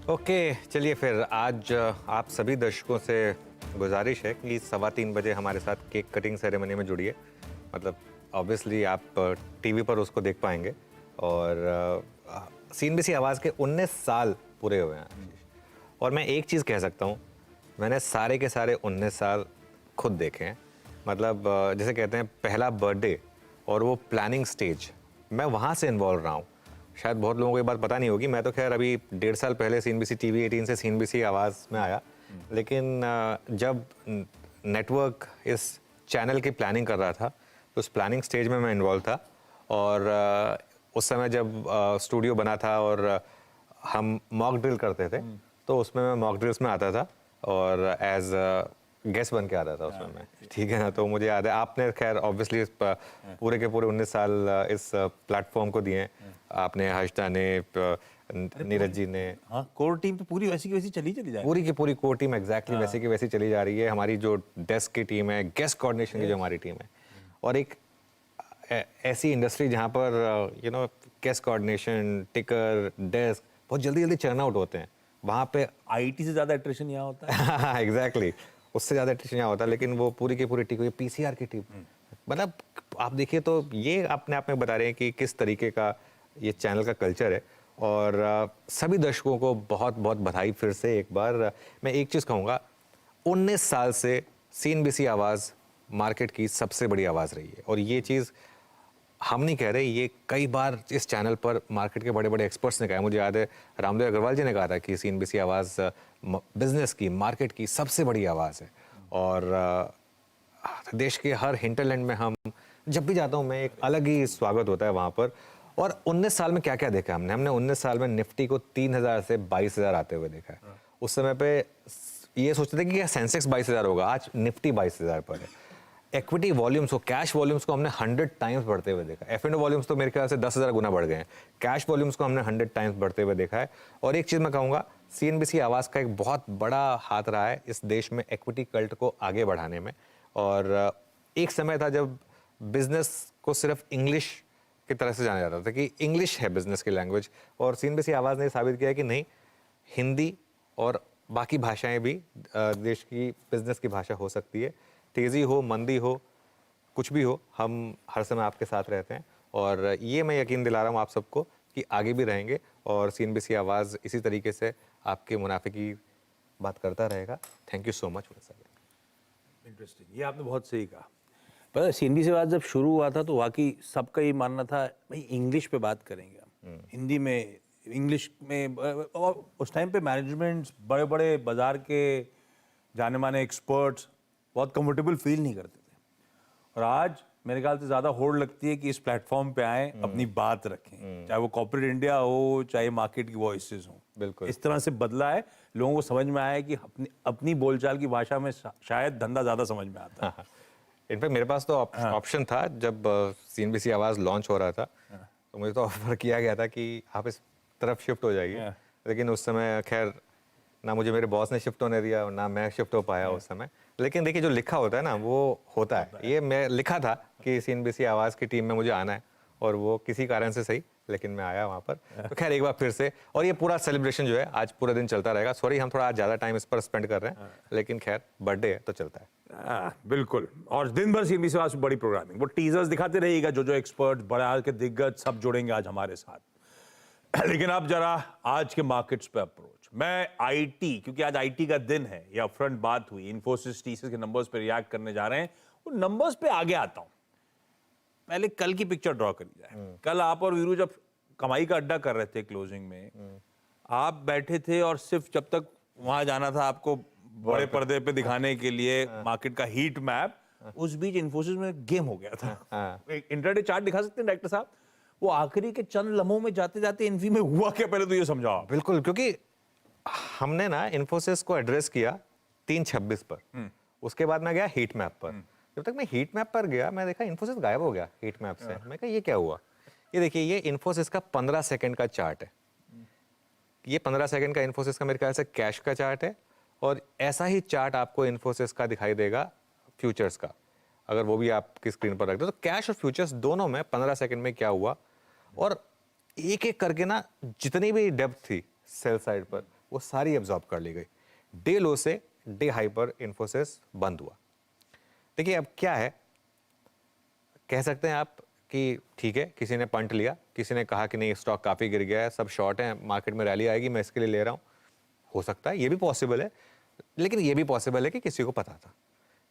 Okay चलिए फिर आज आप सभी दर्शकों से गुजारिश है कि 3:15 बजे हमारे साथ केक कटिंग सेरेमनी में जुड़िए। मतलब ऑब्वियसली आप टीवी पर उसको देख पाएंगे। और CNBC आवाज़ के 19 साल पूरे हुए हैं। और मैं एक चीज़ कह सकता हूँ, मैंने सारे के सारे 19 साल खुद देखे हैं। मतलब जैसे कहते हैं पहला बर्थडे और वो प्लानिंग स्टेज, मैं वहाँ से इन्वॉल्व रहा हूँ। शायद बहुत लोगों को ये बात पता नहीं होगी, मैं तो खैर अभी 1.5 साल पहले CNBC TV 18 से CNBC आवाज़ में आया। लेकिन जब नेटवर्क इस चैनल की प्लानिंग कर रहा था तो उस प्लानिंग स्टेज में मैं इन्वॉल्व था। और उस समय जब स्टूडियो बना था और हम मॉक ड्रिल करते थे तो उसमें मैं मॉक ड्रिल्स में आता था और एज गेस्ट बन के आता था उसमें मैं, ठीक है ना। तो मुझे याद है, आपने खैर ऑब्वियसली पूरे के पूरे 19 साल इस प्लेटफॉर्म को दिए हैं। आपने, हर्षदा ने, नीरज जी ने। हाँ, कोर टीम तो पूरी वैसी की वैसी चली जा रही है। पूरी की पूरी कोर टीम एग्जैक्टली वैसी की वैसी चली जा रही है। हमारी जो डेस्क की टीम है, गेस्ट कोऑर्डिनेशन की जो हमारी टीम है, और एक ऐसी इंडस्ट्री जहाँ पर गेस्ट कोऑर्डिनेशन, टिकर, डेस्क बहुत जल्दी जल्दी चर्न आउट होते हैं। वहाँ पे आईटी से ज्यादा अट्रेशन यहाँ होता है। एग्जैक्टली उससे ज़्यादा अट्रेशन यहाँ होता है। लेकिन वो पूरी की पूरी टीम, ये PCR की टीम, मतलब आप देखिए तो ये अपने आप में बता रहे हैं कि किस तरीके का ये चैनल का कल्चर है। और सभी दर्शकों को बहुत बहुत बधाई फिर से एक बार। मैं एक चीज़ कहूँगा, 19 साल से CNBC आवाज़ मार्केट की सबसे बड़ी आवाज़ रही है। और ये चीज़ हम नहीं कह रहे, ये कई बार इस चैनल पर मार्केट के बड़े बड़े एक्सपर्ट्स ने कहा है। मुझे याद है रामदेव अग्रवाल जी ने कहा था कि CNBC आवाज़ बिजनेस की, मार्केट की सबसे बड़ी आवाज़ है। और देश के हर हिंटरलैंड में हम जब भी जाता हूँ मैं, एक अलग ही स्वागत होता है वहाँ पर। और 19 साल में क्या क्या देखा हमने 19 साल में निफ्टी को 3000 से 22,000 आते हुए देखा है। उस समय पे ये सोचते थे कि क्या सेंसेक्स 22,000 होगा, आज निफ्टी 22,000 पर है। इक्विटी वॉल्यूम्स को, कैश वॉल्यूम्स को हमने 100 टाइम्स बढ़ते हुए देखा। F&O वॉल्यूम्स तो मेरे ख्याल से 10,000 गुना बढ़ गए हैं। कैश वॉल्यूम्स को हमने 100 टाइम्स बढ़ते हुए देखा है। और एक चीज़ मैं कहूँगा, CNBC आवाज़ का एक बहुत बड़ा हाथ रहा है इस देश में इक्विटी कल्ट को आगे बढ़ाने में। और एक समय था जब बिजनेस को सिर्फ इंग्लिश की तरह से जाना जाता था कि इंग्लिश है बिजनेस की लैंग्वेज। और CNBC आवाज़ ने साबित किया कि नहीं, हिंदी और बाकी भाषाएं भी देश की बिजनेस की भाषा हो सकती है। तेज़ी हो, मंदी हो, कुछ भी हो, हम हर समय आपके साथ रहते हैं। और ये मैं यकीन दिला रहा हूँ आप सबको कि आगे भी रहेंगे और CNBC आवाज़ इसी तरीके से आपके मुनाफे की बात करता रहेगा। Thank you so much. Interesting, ये आपने बहुत सही कहा। पता CNBC आवाज़ जब शुरू हुआ था तो वाकई सबका ये मानना था भाई इंग्लिश पे बात करेंगे हम, हिंदी में, इंग्लिश में। और उस टाइम पे मैनेजमेंट्स, बड़े बड़े बाजार के जाने माने एक्सपर्ट्स बहुत कंफर्टेबल फील नहीं करते थे। और आज मेरे ख्याल से ज़्यादा होड़ लगती है कि इस प्लेटफॉर्म पे आए, अपनी बात रखें, चाहे वो कॉर्पोरेट इंडिया हो, चाहे मार्केट की वॉइसेस हो। बिल्कुल इस तरह से बदला है, लोगों को समझ में आया है कि अपनी बोलचाल की भाषा में शायद धंधा ज़्यादा समझ में आता है। इनफैक्ट मेरे पास तो ऑप्शन था जब CNBC आवाज़ लॉन्च हो रहा था। तो मुझे तो ऑफर किया गया था कि आप इस तरफ शिफ्ट हो जाइए। लेकिन उस समय खैर ना मुझे मेरे बॉस ने शिफ्ट होने दिया, ना मैं शिफ्ट हो पाया उस समय। लेकिन देखिए, जो लिखा होता है ना वो होता है। ये मैं लिखा था कि CNBC आवाज़ की टीम में मुझे आना है, और वो किसी कारण से सही, लेकिन मैं आया वहाँ पर। तो खैर एक बार फिर से, और ये पूरा सेलिब्रेशन जो है आज पूरे दिन चलता रहेगा। सॉरी हम थोड़ा आज ज़्यादा टाइम इस पर स्पेंड कर रहे हैं, लेकिन खैर बर्थडे है तो चलता है। बिल्कुल। और दिन भर CNBC आवाज़ बड़ी प्रोग्रामिंग, वो टीजर्स दिखाते रहिएगा, जो एक्सपर्ट, बड़े हाल के दिग्गज सब जुड़ेंगे आज हमारे साथ। लेकिन अब जरा आज के मार्केट्स पे अप्रोच। मैं IT, क्योंकि आज IT का दिन है, ये अपफ्रंट बात हुई, इन्फोसिस, TCS के नंबर्स पे रिएक्ट करने जा रहे हैं। वो नंबर्स पे आगे आता हूं, पहले कल की पिक्चर ड्रॉ करी जाए। कल आप और वीरू जब कमाई का अड्डा कर रहे थे क्लोजिंग में, आप बैठे थे और सिर्फ जब तक वहां जाना था आपको बड़े पर्दे पे दिखाने के लिए मार्केट का हीट मैप, उस बीच इन्फोसिस में गेम हो गया था। एक इंट्राडे चार्ट दिखा सकते हैं डायरेक्टर साहब? वो आखिरी के चंद लम्हों में जाते जाते इन्फी में हुआ क्या, पहले तो ये समझाओ। बिल्कुल, क्योंकि हमने ना इन्फोसिस को एड्रेस किया 3:26 पर। उसके बाद मैं गया हीट मैप पर। जब तक मैं हीट मैप पर गया, मैं देखा इन्फोसिस गायब हो गया हीट मैप से। मैं कहा ये क्या हुआ? ये देखिए, ये इन्फोसिस का 15 सेकंड का चार्ट है। ये 15 सेकंड का इन्फोसिस का मेरे ख्याल से कैश का चार्ट है। और ऐसा ही चार्ट आपको इन्फोसिस का दिखाई देगा फ्यूचर्स का, अगर वो भी आपकी स्क्रीन पर रख दो। तो कैश और फ्यूचर्स दोनों में 15 सेकंड में क्या हुआ, और एक एक करके ना जितनी भी डेप्थ थी सेल साइड पर, वो सारी एब्जॉर्ब कर ली गई। डे लो से डे हाई पर इन्फोसिस बंद हुआ। देखिए अब क्या है, कह सकते हैं आप कि ठीक है, किसी ने पंट लिया, किसी ने कहा कि नहीं स्टॉक काफ़ी गिर गया है, सब शॉर्ट है, मार्केट में रैली आएगी, मैं इसके लिए ले रहा हूँ। हो सकता है, ये भी पॉसिबल है, लेकिन ये भी पॉसिबल है कि किसी को पता था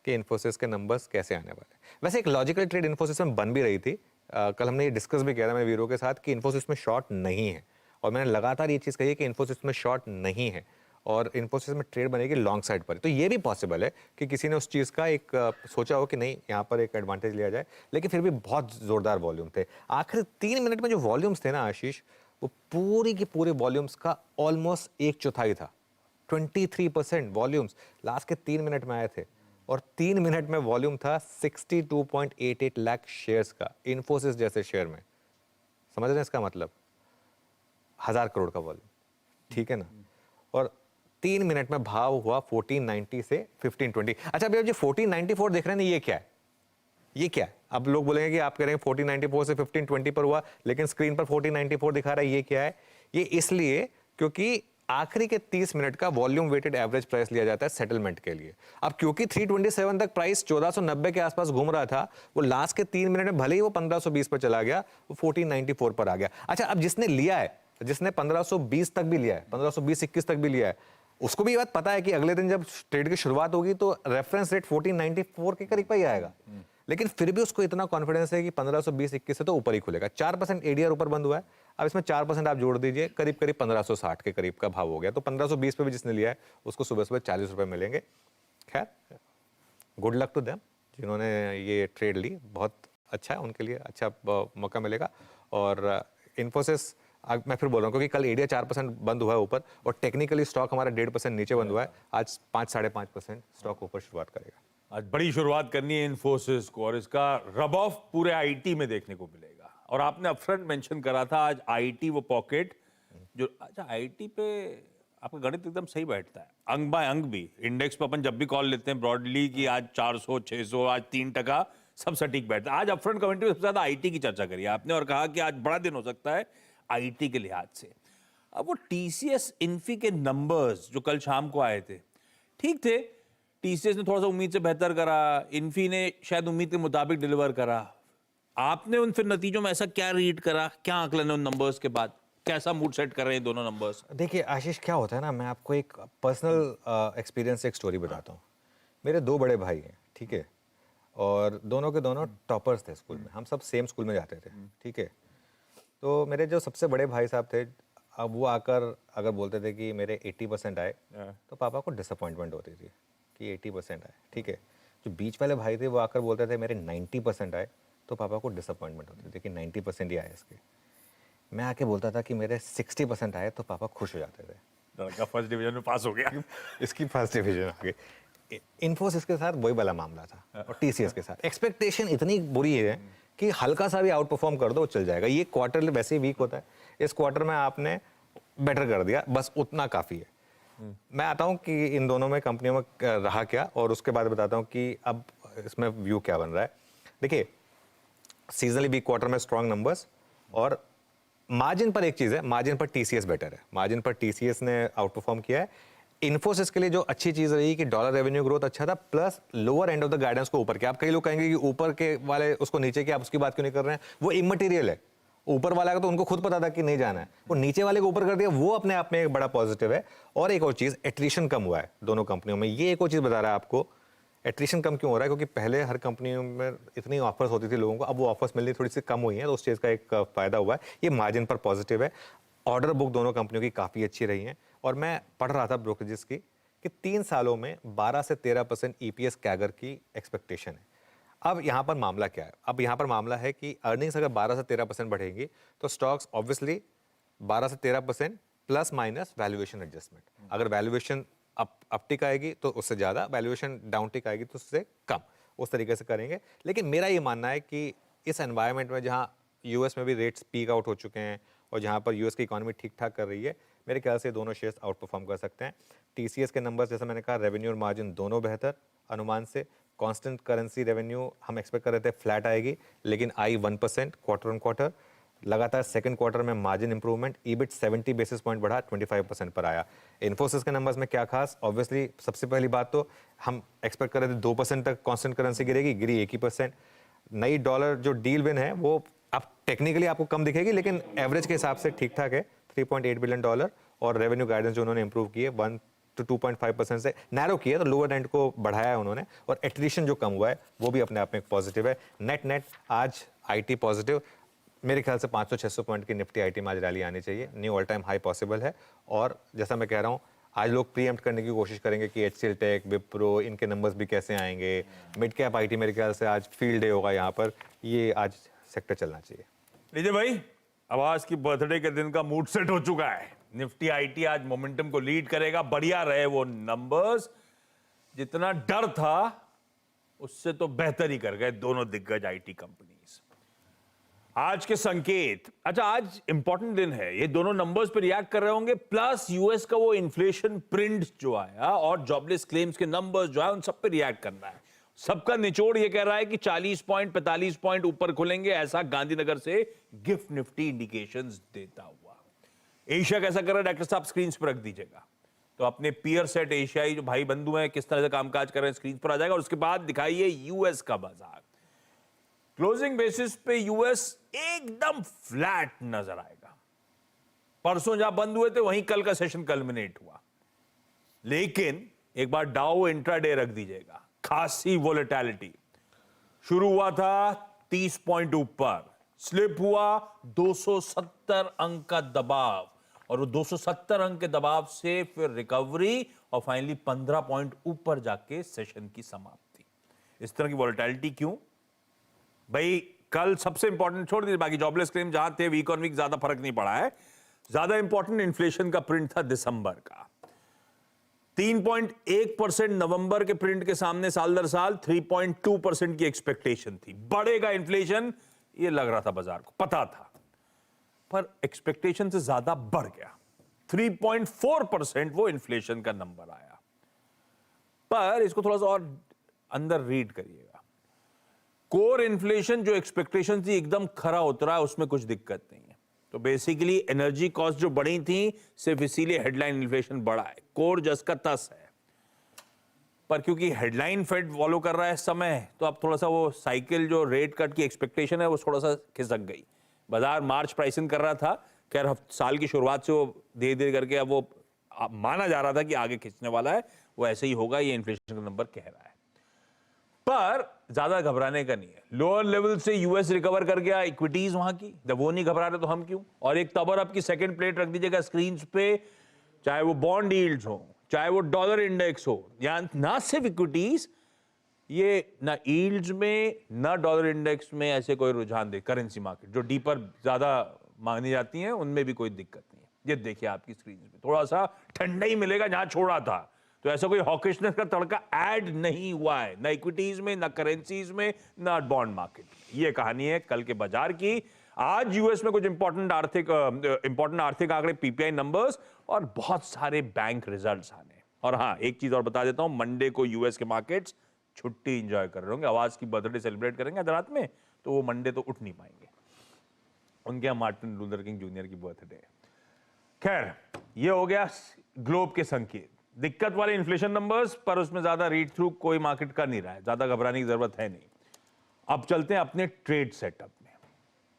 कि इन्फोसिस के नंबर्स कैसे आने वाले हैं। वैसे एक लॉजिकल ट्रेड इन्फोसिस में बन भी रही थी। कल हमने ये डिस्कस भी किया था मेरे वीरों के साथ कि इन्फोसिस में शॉर्ट नहीं है, और मैंने लगातार ये चीज़ कही है कि इन्फोसिस में शॉर्ट नहीं है और इन्फोसिस में ट्रेड बनेगी लॉन्ग साइड पर। तो ये भी पॉसिबल है कि किसी ने उस चीज़ का एक सोचा हो कि नहीं यहाँ पर एक एडवांटेज लिया जाए, लेकिन फिर भी बहुत ज़ोरदार वॉल्यूम थे। आखिर 3 मिनट में जो वॉल्यूम्स थे ना आशीष, वो पूरी की पूरी वॉल्यूम्स का ऑलमोस्ट 1/4 था। 23% वॉल्यूम्स लास्ट के 3 मिनट में आए थे, और 3 मिनट में वॉल्यूम था 62.88 लाख शेयर्स का, इन्फोसिस जैसे शेयर में। समझ रहे हैं इसका मतलब? 1000 करोड़ का वॉल्यूम, ठीक है ना? और 3 मिनट में भाव हुआ 1490 से 1520। अच्छा भैया, जो 1494 देख रहे हैं ना, ये क्या है? ये क्या है? अब लोग बोलेंगे कि आप कह रहे हैं 1494 से 1520 पर हुआ, लेकिन स्क्रीन पर 1494 दिखा रहा है, ये क्या है? ये इसलिए क्योंकि आखिरी के 30 मिनट का वॉल्यूम वेटेड एवरेज प्राइस लिया जाता है सेटलमेंट के लिए। अब क्योंकि 327 तक प्राइस 1490 के आसपास घूम रहा था, वो लास्ट के 3 मिनट में भले ही वो 1520 पर चला गया, वो 1494 पर आ गया। अच्छा, अब जिसने लिया है, जिसने 1520 तक भी लिया है, 1520-21 तक भी लिया है, उसको भी ये बात पता है कि अगले दिन जब ट्रेड की शुरुआत होगी तो रेफरेंस रेट 1494 के करीब ही आएगा, लेकिन फिर भी उसको इतना कॉन्फिडेंस है कि 1520-21 से तो ऊपर ही खुलेगा। 4% एडीआर ऊपर बंद हुआ है। अब इसमें 4% आप जोड़ दीजिए, करीब करीब 1560 के करीब का भाव हो गया। तो 1520 पे भी जिसने लिया है उसको सुबह सुबह 40 रुपए मिलेंगे। खैर, गुड लक टू देम जिन्होंने ये ट्रेड ली, बहुत अच्छा है उनके लिए, अच्छा मौका मिलेगा। और इन्फोसिस मैं फिर बोल रहा हूँ क्योंकि कल एडीआर 4% बंद हुआ है ऊपर, और टेक्निकली स्टॉक हमारा 1.5% नीचे बंद हुआ है। आज 5-5.5% स्टॉक ऊपर शुरुआत करेगा। आज बड़ी शुरुआत करनी है इन्फोसिस को, और इसका रब ऑफ पूरे आईटी में देखने को मिलेगा। और आपने अपफ्रंट मेंशन करा था आज आईटी वो पॉकेट जो, अच्छा आईटी पे आपका गणित एकदम सही बैठता है, अंग बाय अंग भी। इंडेक्स पे अपन जब भी कॉल लेते हैं ब्रॉडली कि आज 400 600 आज 3%, सब सटीक बैठता है। आज अपफ्रंट कमेंट्री में सबसे ज्यादा आईटी की चर्चा करी आपने और कहा कि आज बड़ा दिन हो सकता है आईटी के लिहाज से। अब वो टीसीएस इन्फी के नंबर्स जो कल शाम को आए थे, ठीक थे, टीसीएस ने थोड़ा सा उम्मीद से बेहतर करा, इन्फी ने शायद उम्मीद के मुताबिक डिलीवर करा। आपने उन फिर नतीजों में ऐसा क्या रीड करा, क्या आकलन है उन नंबर्स के बाद, कैसा मूड सेट कर रहे हैं दोनों नंबर्स? देखिए आशीष, क्या होता है ना, मैं आपको एक पर्सनल एक्सपीरियंस से एक स्टोरी बताता हूँ। मेरे 2 बड़े भाई हैं, ठीक है, और दोनों के दोनों टॉपर्स थे स्कूल में। हम सब सेम स्कूल में जाते थे, ठीक है। तो मेरे जो सबसे बड़े भाई साहब थे, अब वो आकर अगर बोलते थे कि मेरे 80% आए, तो पापा को डिसअपॉइंटमेंट होती थी कि 80% आए, ठीक है। जो बीच वाले भाई थे वो आकर बोलते थे मेरे 90% आए, तो पापा को डिसअपॉइंटमेंट होती थी कि 90% ही आए इसके। मैं आके बोलता था कि मेरे 60% आए, तो पापा खुश हो जाते थे, लड़का फर्स्ट डिवीजन में पास हो गया। इसकी फर्स्ट डिवीजन आ गई। इन्फोसिस के साथ वही वाला मामला था, और टीसीएस के साथ एक्सपेक्टेशन इतनी बुरी है कि हल्का सा भी आउट परफॉर्म कर दो वो चल जाएगा। ये क्वार्टर वैसे ही वीक होता है, इस क्वार्टर में आपने बेटर कर दिया, बस उतना काफ़ी है। मैं आता हूँ कि इन दोनों में कंपनियों में रहा क्या, और उसके बाद बताता हूँ कि अब इसमें व्यू क्या बन रहा है। देखिए, सीजनली वीक क्वार्टर में स्ट्रॉन्ग नंबर्स, और मार्जिन पर एक चीज़ है, मार्जिन पर टीसीएस बेटर है। मार्जिन पर टीसीएस ने आउट परफॉर्म किया है। इन्फोसिस के लिए जो अच्छी चीज़ रही कि डॉलर रेवेन्यू ग्रोथ अच्छा था, plus lower end of the guidance को ऊपर किया। आप कई लोग कहेंगे कि ऊपर के वाले उसको नीचे किया, आप उसकी बात क्यों नहीं कर रहे हैं? वो इमटेरियल है। ऊपर वाला का तो उनको खुद पता था कि नहीं जाना है, वो नीचे वाले को ऊपर कर दिया, वो अपने आप में एक बड़ा पॉजिटिव है। और एक और चीज़, एट्रिशन कम हुआ है दोनों कंपनियों में। ये एक और चीज़ बता रहा है आपको एट्रिशन कम क्यों हो रहा है, क्योंकि पहले हर कंपनियों में इतनी ऑफर्स होती थी लोगों को, अब वो ऑफर्स मिलनी थोड़ी सी कम हुई हैं, तो उस चीज़ का एक फायदा हुआ है। ये मार्जिन पर पॉजिटिव है। ऑर्डर बुक दोनों कंपनियों की काफ़ी अच्छी रही हैं, और मैं पढ़ रहा था ब्रोकरेजेस की कि 3 सालों में 12 से 13% ईपीएस कैगर की एक्सपेक्टेशन है। अब यहाँ पर मामला क्या है? अब यहाँ पर मामला है कि अर्निंग्स अगर 12 से 13% बढ़ेंगी, तो स्टॉक्स ऑब्वियसली 12 से 13% प्लस माइनस वैल्यूएशन एडजस्टमेंट। अगर वैल्यूएशन अपटिक आएगी तो उससे ज़्यादा, वैल्यूएशन डाउनटिक आएगी तो उससे कम, उस तरीके से करेंगे। लेकिन मेरा ये मानना है कि इस एनवायरनमेंट में जहाँ यूएस में भी रेट्स पीक आउट हो चुके हैं और जहाँ पर यूएस की इकोनॉमी ठीक ठाक कर रही है, मेरे ख्याल से दोनों शेयर्स आउट परफॉर्म कर सकते हैं। टीसीएस के नंबर्स जैसे मैंने कहा, रेवेन्यू और मार्जिन दोनों बेहतर अनुमान से। कांस्टेंट करेंसी रेवेन्यू हम एक्सपेक्ट कर रहे थे फ्लैट आएगी, लेकिन आई 1% क्वार्टर ऑन क्वार्टर। लगातार सेकंड क्वार्टर में margin improvement, EBIT 70 basis point बढ़ा, 25% पर आया। इन्फोसिस के नंबर्स में क्या खास, ऑब्वियसली सबसे पहली बात तो हम एक्सपेक्ट कर रहे थे 2% तक कांस्टेंट करेंसी गिरेगी, गिरी 1%। नई डॉलर जो डील विन है वो अब टेक्निकली आपको कम दिखेगी, लेकिन एवरेज के हिसाब से ठीक ठाक है, $3.8 बिलियन। और रेवेन्यू गाइडेंस जो उन्होंने इंप्रूव की है 1 to 2.5% से नैरो किया, तो लोअर एंड को बढ़ाया है उन्होंने। और एट्रिशन जो कम हुआ है वो भी अपने आप में एक पॉजिटिव है। नेट आज आईटी पॉजिटिव, मेरे ख्याल से 500-600 पॉइंट की निफ्टी आईटी में आज रैली आनी चाहिए, knew all time high possible है। और जैसा मैं कह रहा हूँ, आज लोग प्रीएम्प्ट करने की कोशिश करेंगे कि एचसीएल टेक, विप्रो, इनके नंबर्स भी कैसे आएंगे। मिड कैप आईटी मेरे ख्याल से आज फील्ड डे होगा यहाँ पर, ये आज सेक्टर चलना चाहिए। लीजिए भाई, आवाज की बर्थडे के दिन का मूड सेट हो चुका है। निफ्टी आईटी आज मोमेंटम को लीड करेगा, बढ़िया रहे वो नंबर्स। जितना डर था उससे तो बेहतर ही कर गए दोनों दिग्गज आईटी कंपनीज। आज के संकेत, अच्छा आज इंपॉर्टेंट दिन है, ये दोनों नंबर्स पे रिएक्ट कर रहे होंगे, प्लस यूएस का वो इन्फ्लेशन प्रिंट जो आया और जॉबलेस क्लेम्स के नंबर्स जो है उन सब पे रिएक्ट करना है। सबका निचोड़ ये कह रहा है कि 40 पॉइंट 45 पॉइंट ऊपर खुलेंगे, ऐसा गांधीनगर से गिफ्ट निफ्टी इंडिकेशंस देता हुआ। एशिया कैसा कर रहा है डॉक्टर साहब, स्क्रीन पर रख दीजिएगा, तो अपने पीयर सेट एशियाई जो भाई बंधु हैं किस तरह से कामकाज कर रहे हैं स्क्रीन पर आ जाएगा। और उसके बाद दिखाइए यूएस का बाजार। क्लोजिंग बेसिस पे यूएस एकदम फ्लैट नजर आएगा। परसों जहां बंद हुए थे वहीं कल का सेशन कल्मिनेट हुआ, लेकिन एक बार डाउ इंट्राडे रख दीजिएगा, खासी वोलेटिलिटी। शुरू हुआ था 30 पॉइंट ऊपर, स्लिप हुआ 270 अंक का दबाव, और वो 270 अंक के दबाव से फिर रिकवरी और फाइनली 15 पॉइंट ऊपर जाके सेशन की समाप्ति। इस तरह की वोलेटिलिटी क्यों भाई? कल सबसे इंपॉर्टेंट छोड़ दीजिए, बाकी जॉबलेस क्लेम जहां थे वीक ऑन वीक ज्यादा फर्क नहीं पड़ा है। ज्यादा इंपॉर्टेंट इन्फ्लेशन का प्रिंट था दिसंबर का, 3.1% नवंबर के प्रिंट के सामने साल दर साल 3.2% की एक्सपेक्टेशन थी। बढ़ेगा इन्फ्लेशन, ये लग रहा था बाजार को, पता था, पर एक्सपेक्टेशन से ज्यादा बढ़ गया। 3.4% वो इन्फ्लेशन का नंबर आया। पर इसको थोड़ा सा और अंदर रीड करिएगा। कोर इन्फ्लेशन जो एक्सपेक्टेशन थी एकदम खरा उतरा है, उसमें कुछ दिक्कत नहीं है। तो बेसिकली एनर्जी कॉस्ट जो बढ़ी थी सिर्फ इसीलिए हेडलाइन इन्फ्लेशन बढ़ा है, कोर जस का तस है। पर क्योंकि हेडलाइन फेड फॉलो कर रहा है इस समय, तो अब थोड़ा सा वो साइकिल जो रेट कट की एक्सपेक्टेशन है वो थोड़ा सा खिसक गई। बाजार मार्च प्राइसिंग कर रहा था, खैर साल की शुरुआत से वो धीरे धीरे करके अब वो माना जा रहा था कि आगे खींचने वाला है, वो ऐसे ही होगा, ये इन्फ्लेशन का नंबर कह रहा है। पर ज्यादा घबराने का नहीं है। लोअर लेवल से यूएस रिकवर कर गया, इक्विटीज वहां की, जब वो नहीं घबरा रहे तो हम क्यों? और एक तबर अप की सेकंड प्लेट रख दीजिएगा स्क्रीन पे, चाहे वो बॉन्ड यील्ड्स हो, चाहे वो डॉलर इंडेक्स हो, या ना सिर्फ इक्विटीज, ये ना यील्ड्स में ना डॉलर इंडेक्स में ऐसे कोई रुझान दे। करेंसी मार्केट जो डीपर ज्यादा मानी जाती हैं उनमें भी कोई दिक्कत नहीं है। ये देखिए आपकी स्क्रीन पे थोड़ा सा ठंडा ही मिलेगा जहां छोड़ा था, तो ऐसा कोई हॉकिशनेस का तड़का ऐड नहीं हुआ है, ना इक्विटीज में, ना करेंसीज में, ना बॉन्ड मार्केट। ये कहानी है कल के बाजार की। आज यूएस में कुछ इंपॉर्टेंट आर्थिक आंकड़े, पीपीआई नंबर्स और बहुत सारे बैंक रिजल्ट्स आने। और हाँ, एक चीज और बता देता हूं, मंडे को यूएस के मार्केट्स छुट्टी एंजॉय कर रहे होंगे। आवाज की बर्थडे सेलिब्रेट करेंगे आज रात में, तो वो मंडे तो उठ नहीं पाएंगे, उनके यहाँ मार्टिन लूथर किंग जूनियर की बर्थडे है। खैर, ये हो गया ग्लोब के संकेत। दिक्कत वाले इन्फ्लेशन नंबर्स, पर उसमें ज्यादा रीड थ्रू कोई मार्केट कर नहीं रहा है, ज्यादा घबराने की जरूरत है नहीं। अब चलते हैं अपने ट्रेड सेटअप में।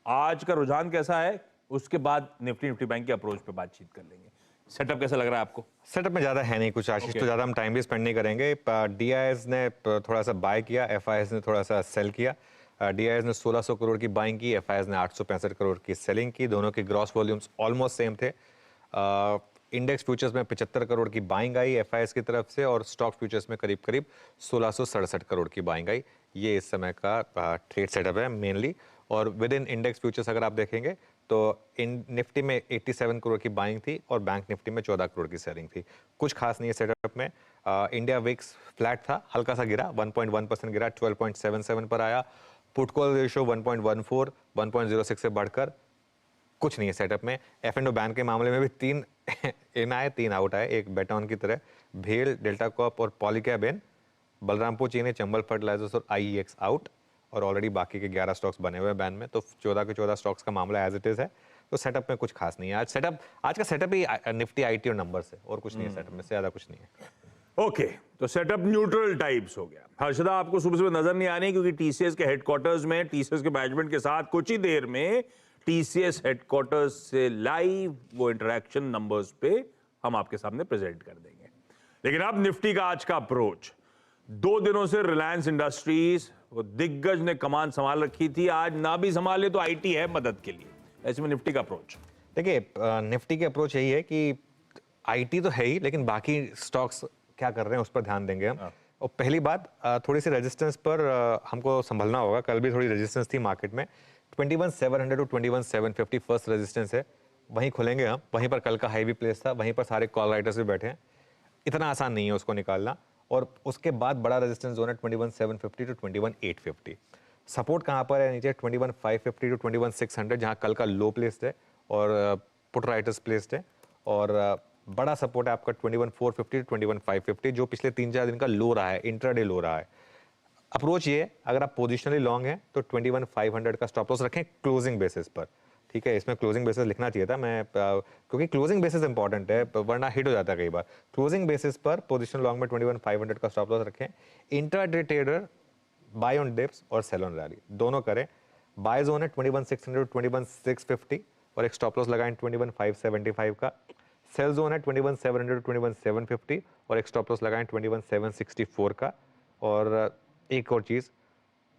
आज का रुझान कैसा है, उसके बाद निफ्टी बैंक के अप्रोच पे बातचीत कर लेंगे। सेटअप कैसा लग रहा है आपको? सेटअप में ज्यादा है नहीं कुछ आशीष, तो ज्यादा हम टाइम भी स्पेंड नहीं करेंगे। डीआईएस ने थोड़ा सा बाय किया, एफआईएस ने थोड़ा सा सेल किया। डीआईएस ने 1600 करोड़ की बाइंग की, एफआईएस ने 865 करोड़ की सेलिंग की। दोनों के ग्रॉस वॉल्यूम्स ऑलमोस्ट सेम थे। इंडेक्स फ्यूचर्स में 75 करोड़ की बाइंग आई एफआईएस की तरफ से, और स्टॉक फ्यूचर्स में करीब करीब 1667 करोड़ की बाइंग आई। ये इस समय का ट्रेड सेटअप है मेनली। और विद इन इंडेक्स फ्यूचर्स अगर आप देखेंगे तो इन निफ्टी में 87 करोड़ की बाइंग थी और बैंक निफ्टी में 14 करोड़ की सेलिंग थी। कुछ खास नहीं है सेटअप में। इंडिया विक्स फ्लैट था, हल्का सा गिरा, 1.1% गिरा, 12.77 पर आया। पुट कॉल रेशियो 1.14, 1.06 से बढ़कर कुछ नहीं है सेटअप में। एफ&ओ बैन के मामले में भी 3 इन आए 3 आउट आए, एक बेटॉन की तरह। भेल, डेल्टा कॉर्प और पॉलीकैब इन, बलरामपुर चीनी, चंबल फर्टिलाइजर्स और आईईएक्स आउट। और ऑलरेडी बाकी के 11 स्टॉक्स बने हुए हैं बैन में, तो 14 के 14 स्टॉक्स का मामला एज इट इज है। तो सेटअप में कुछ खास नहीं है आज का सेटअप ही निफ्टी आईटी और नंबर्स है, और कुछ नहीं है सेटअप में, से ज्यादा कुछ नहीं है। ओके, तो सेटअप न्यूट्रल टाइप्स हो गया। हर्षदा आपको सुबह सुबह नजर नहीं आ रही, क्योंकि टीसीएस के हेडक्वार्टर्स में टीसीएस के मैनेजमेंट के साथ कुछ ही देर में टीसीएस हेडक्वार्टर्स से लाइव वो इंटरेक्शन नंबर्स पे हम आपके सामने प्रेजेंट कर देंगे। लेकिन अब निफ्टी का आज का अप्रोच, 2 दिनों से रिलायंस इंडस्ट्रीज वो दिग्गज ने कमान संभाल रखी थी, आज ना भी संभाले तो आईटी है मदद के लिए। ऐसे में निफ्टी का अप्रोच, देखिए निफ्टी के अप्रोच यही है कि आईटी तो है ही, लेकिन बाकी स्टॉक्स क्या कर रहे हैं उस पर ध्यान देंगे हम। और पहली बात, थोड़ी सी रेजिस्टेंस पर हमको संभलना होगा। कल भी थोड़ी रेजिस्टेंस थी मार्केट में, 21,700 टू 21,750 फर्स्ट रेजिस्टेंस है, वहीं खुलेंगे हम। वहीं पर कल का हाई भी प्लेस था, वहीं पर सारे कॉल राइटर्स भी बैठे हैं। इतना आसान नहीं है उसको निकालना। और उसके बाद बड़ा रेजिस्टेंस जोन है 21,750 टू 21,850। सपोर्ट कहाँ पर है नीचे, 21,550 टू 21,600, जहाँ कल का लो प्लेस्ड है और पुट राइटर्स प्लेस्ड है। और बड़ा सपोर्ट है आपका 21,450 टू 21,550, जो पिछले 3-4 दिन का लो रहा है, इंट्राडे लो रहा है। अप्रोच ये है, अगर आप पोजिशनली लॉन्ग हैं तो 21,500 का स्टॉप लॉस रखें क्लोजिंग बेसिस पर। ठीक है, इसमें क्लोजिंग बेसिस लिखना चाहिए था मैं, क्योंकि क्लोजिंग बेसिस इंपॉर्टेंट है, वरना हिट हो जाता है कई बार। क्लोजिंग बेसिस पर पोजीशन लॉन्ग में 21,500 का स्टॉप लॉस रखें। Intraday trader buy on dips और सेल ऑन रैली दोनों करें। बाय जोन है 21,600 टू 21,650 और एक स्टॉप लॉस लगाएं 21,575 का। सेल जोन है 21,700 टू 21,750 और एक स्टॉप लॉस लगाएं 21,764 का। और एक और चीज़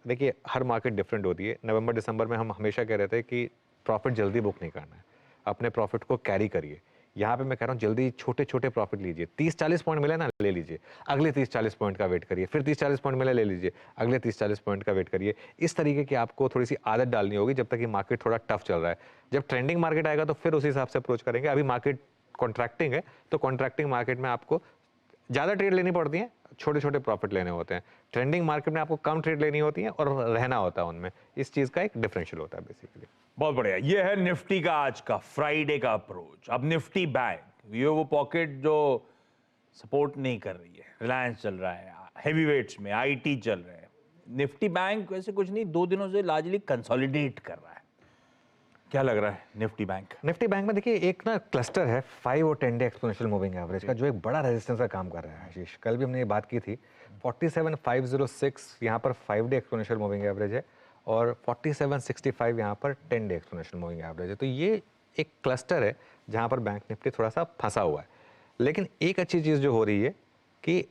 देखिए, हर मार्केट डिफरेंट होती है। नवंबर दिसंबर में हम हमेशा कह रहे थे कि प्रॉफिट जल्दी बुक नहीं करना है, अपने प्रॉफिट को कैरी करिए। यहाँ पे मैं कह रहा हूँ जल्दी छोटे छोटे प्रॉफिट लीजिए। 30-40 पॉइंट मिले ना, ले लीजिए, अगले 30-40 पॉइंट का वेट करिए, फिर 30-40 पॉइंट मिले, ले लीजिए, अगले 30-40 पॉइंट का वेट करिए। इस तरीके की आपको थोड़ी सी आदत डालनी होगी जब तक कि मार्केट थोड़ा टफ चल रहा है। जब ट्रेंडिंग मार्केट आएगा तो फिर उस हिसाब से अप्रोच करेंगे। अभी मार्केट कॉन्ट्रैक्टिंग है, तो कॉन्ट्रैक्टिंग मार्केट में आपको ज़्यादा ट्रेड लेनी पड़ती है, छोटे छोटे प्रॉफिट लेने होते हैं। ट्रेंडिंग मार्केट में आपको कम ट्रेड लेनी होती है और रहना होता है उनमें। इस चीज़ का एक डिफरेंशियल होता है बेसिकली। बहुत बढ़िया। ये है निफ्टी का आज का फ्राइडे का अप्रोच। अब निफ्टी बैंक, ये वो पॉकेट जो सपोर्ट नहीं कर रही है, रिलायंस चल रहा है, हेवी वेट्स में आईटी चल रहे हैं। निफ्टी बैंक वैसे कुछ नहीं, 2 दिनों से लार्जली कंसोलिडेट कर रहा है। क्या लग रहा है निफ्टी बैंक? निफ्टी बैंक में देखिए एक ना क्लस्टर है 5 और 10 डे एक्सपोनेंशियल मूविंग एवरेज का, जो एक बड़ा रेजिस्टेंस का काम कर रहा है। आशीष, कल भी हमने ये बात की थी। 47,506 यहाँ पर 5 डे एक्सपोनेंशियल मूविंग एवरेज है और 4765 यहाँ पर 10 डे एक्सपोनेंशियल मूविंग एवरेज है। तो ये एक क्लस्टर है जहाँ पर बैंक निफ्टी थोड़ा सा फंसा हुआ है। लेकिन एक अच्छी चीज़ जो हो रही है कि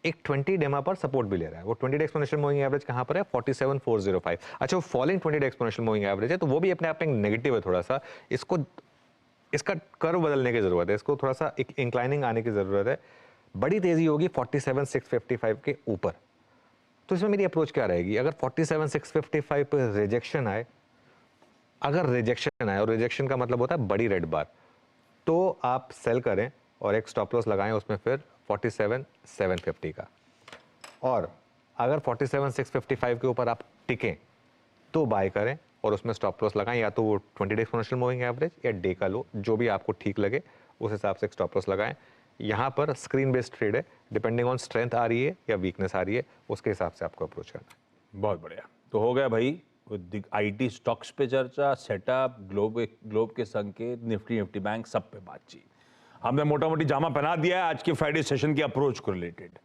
एक 20 डेमा पर सपोर्ट भी ले रहा है। वो 20 डे एक्सपोनेंशियल मूविंग एवरेज कहाँ पर है, 47,405। अच्छा, वो falling 20 day exponential moving average है, तो वो भी अपने आप में नेगेटिव है थोड़ा सा। इसका कर्व बदलने की जरूरत है, इसको थोड़ा सा एक इंक्लाइनिंग आने की जरूरत है। बड़ी तेजी होगी 47,655 के ऊपर। तो इसमें मेरी अप्रोच क्या रहेगी, अगर 47,655 पर रिजेक्शन आए, अगर रिजेक्शन आए, और रिजेक्शन का मतलब होता है बड़ी रेड बार, तो आप सेल करें और एक स्टॉप लॉस लगाएं उसमें फिर 47,750 का। और अगर 47,655 के ऊपर आप टिकें तो बाय करें और उसमें स्टॉप लॉस लगाएं, या तो वो 20 डे एक्सपोनेंशियल मूविंग एवरेज या डे का लो, जो भी आपको ठीक लगे उस हिसाब से एक स्टॉप लॉस लगाएं। यहाँ पर स्क्रीन बेस्ड ट्रेड है, डिपेंडिंग ऑन स्ट्रेंथ आ रही है या वीकनेस आ रही है, उसके हिसाब से आपको अप्रोच करना है। बहुत बढ़िया। तो हो गया भाई आईटी स्टॉक्स पे चर्चा, सेटअप, ग्लोब के संकेत, निफ्टी बैंक, सब पे बातचीत। हमने मोटा मोटी जामा पहना दिया है आज के फ्राइडे सेशन के अप्रोच को रिलेटेड।